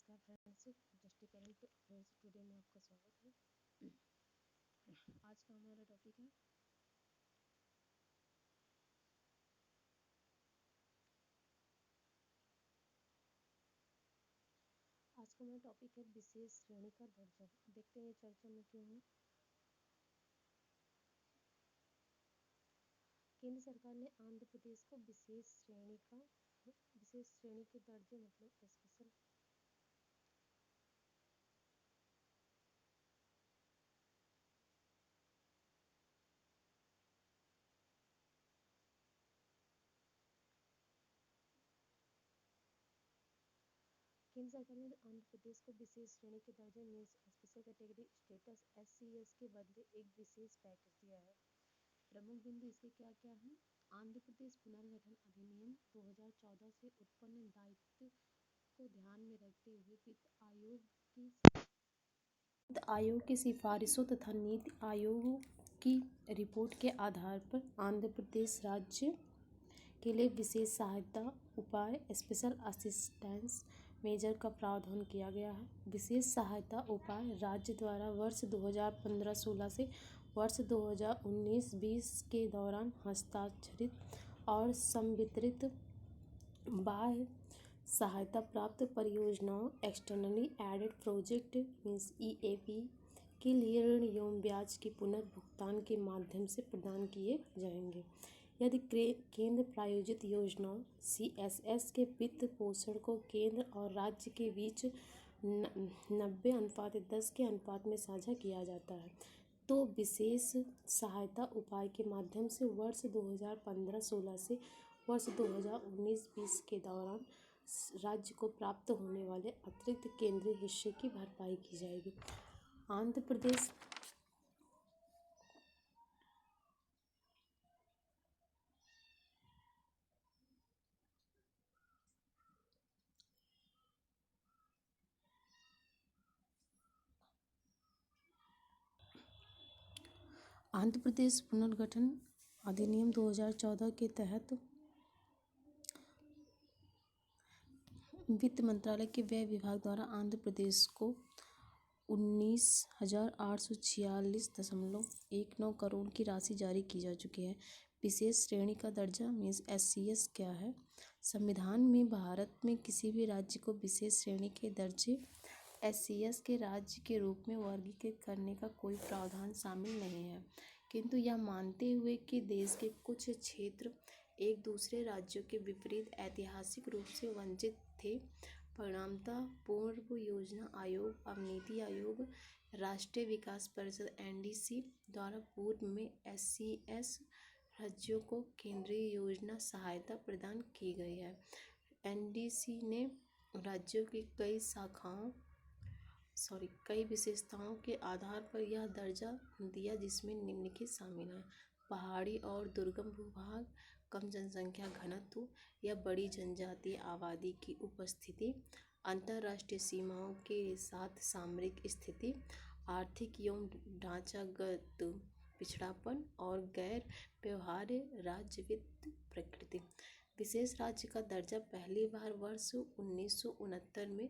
नमस्कार फ्रेंड्स, दृष्टि current affairs today में आपका स्वागत है। आज का हमारा टॉपिक है विशेष श्रेणी का दर्जा। देखते हैं चर्चा में क्यों है। केंद्र सरकार ने आंध्र प्रदेश को विशेष श्रेणी के दर्जे मतलब स्पेशल केंद्र सरकार ने आंध्र प्रदेश को विशेष श्रेणी के दर्जे means special category status SCS के बदले एक विशेष पैकेज दिया है। प्रमुख बिंदु इसके क्या क्या हैं। आंध्र प्रदेश पुनर्गठन अधिनियम 2014 से उत्पन्न दायित्व को ध्यान में रखते हुए वित्त आयोग की सिफारिशों तथा नीति आयोग की रिपोर्ट के आधार पर आंध्र प्रदेश राज्य के लिए विशेष सहायता उपाय स्पेशल असिस्टेंस मेजर का प्रावधान किया गया है। विशेष सहायता उपाय राज्य द्वारा वर्ष 2015-16 से वर्ष 2019-20 के दौरान हस्ताक्षरित और संवितरित बाह्य सहायता प्राप्त परियोजनाओं externally aided project means EAP के लिए ऋण एवं ब्याज के पुनर्भुगतान के माध्यम से प्रदान किए जाएंगे। यदि केंद्र प्रायोजित योजनाओं CSS के वित्त पोषण को केंद्र और राज्य के बीच 90:10 के अनुपात में साझा किया जाता है तो विशेष सहायता उपाय के माध्यम से वर्ष 2015-16 से वर्ष 2019-20 के दौरान राज्य को प्राप्त होने वाले अतिरिक्त केंद्रीय हिस्से की भरपाई की जाएगी। आंध्र प्रदेश पुनर्गठन अधिनियम 2014 के तहत वित्त मंत्रालय के व्यय विभाग द्वारा आंध्र प्रदेश को 19,846.19 करोड़ की राशि जारी की जा चुकी है। विशेष श्रेणी का दर्जा मीन्स SCS क्या है। संविधान में भारत में किसी भी राज्य को विशेष श्रेणी के दर्जे SCS के राज्य के रूप में वर्गीकृत करने का कोई प्रावधान शामिल नहीं है, किंतु यह मानते हुए कि देश के कुछ क्षेत्र एक दूसरे राज्यों के विपरीत ऐतिहासिक रूप से वंचित थे, परिणामतः पूर्व योजना आयोग अब नीति आयोग राष्ट्रीय विकास परिषद NDC द्वारा पूर्व में SCS राज्यों को केंद्रीय योजना सहायता प्रदान की गई है। NDC ने राज्यों की कई विशेषताओं के आधार पर यह दर्जा दिया, जिसमें निम्नलिखित शामिल हैं। पहाड़ी और दुर्गम भूभाग, कम जनसंख्या घनत्व या बड़ी जनजातीय आबादी की उपस्थिति, अंतर्राष्ट्रीय सीमाओं के साथ सामरिक स्थिति, आर्थिक एवं ढांचागत पिछड़ापन और गैर व्यवहार्य राज्य वित्त प्रकृति। विशेष राज्य का दर्जा पहली बार वर्ष 1969 में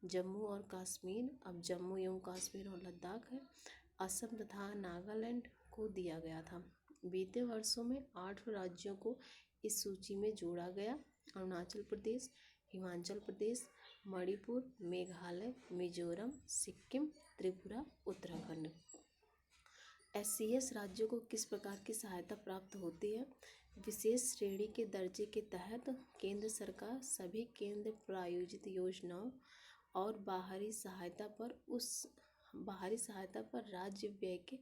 जम्मू और कश्मीर, अब जम्मू एवं कश्मीर और लद्दाख है, असम तथा नागालैंड को दिया गया था। बीते वर्षों में 8 राज्यों को इस सूची में जोड़ा गया। अरुणाचल प्रदेश, हिमाचल प्रदेश, मणिपुर, मेघालय, मिजोरम, सिक्किम, त्रिपुरा, उत्तराखंड। SCS राज्यों को किस प्रकार की सहायता प्राप्त होती है। विशेष श्रेणी के दर्जे के तहत केंद्र सरकार सभी केंद्र प्रायोजित योजनाओं और बाहरी सहायता पर राज्य व्यय के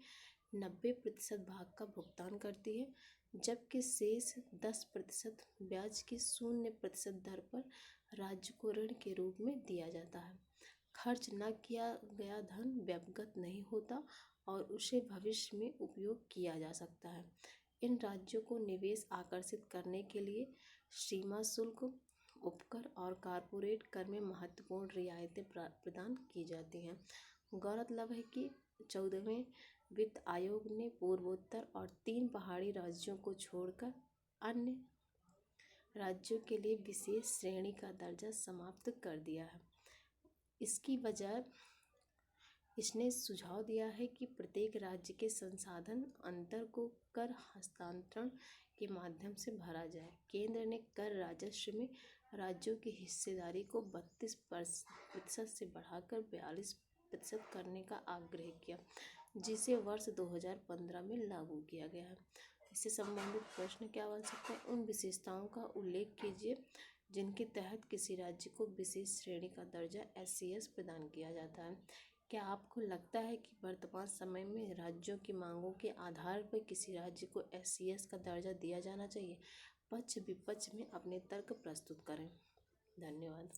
90% भाग का भुगतान करती है, जबकि शेष 10% ब्याज की 0% दर पर राज्य को ऋण के रूप में दिया जाता है। खर्च न किया गया धन व्यवगत नहीं होता और उसे भविष्य में उपयोग किया जा सकता है। इन राज्यों को निवेश आकर्षित करने के लिए सीमा शुल्क, उपकर और कॉर्पोरेट कर में महत्वपूर्ण रियायतें प्रदान की जाती हैं। गौरतलब है कि 14वें वित्त आयोग ने पूर्वोत्तर और 3 पहाड़ी राज्यों को छोड़कर अन्य राज्यों के लिए विशेष श्रेणी का दर्जा समाप्त कर दिया है। इसकी वजह इसने सुझाव दिया है कि प्रत्येक राज्य के संसाधन अंतर को कर हस्तांतरण के माध्यम से भरा जाए। केंद्र ने कर राजस्व में राज्यों की हिस्सेदारी को 32% से बढ़ाकर 42% करने का आग्रह किया, जिसे वर्ष 2015 में लागू किया गया है। इससे संबंधित प्रश्न क्या बन सकते हैं? उन विशेषताओं का उल्लेख कीजिए जिनके तहत किसी राज्य को विशेष श्रेणी का दर्जा SCS प्रदान किया जाता है। क्या आपको लगता है कि वर्तमान समय में राज्यों की मांगों के आधार पर किसी राज्य को SCS का दर्जा दिया जाना चाहिए? पक्ष विपक्ष में अपने तर्क प्रस्तुत करें। धन्यवाद।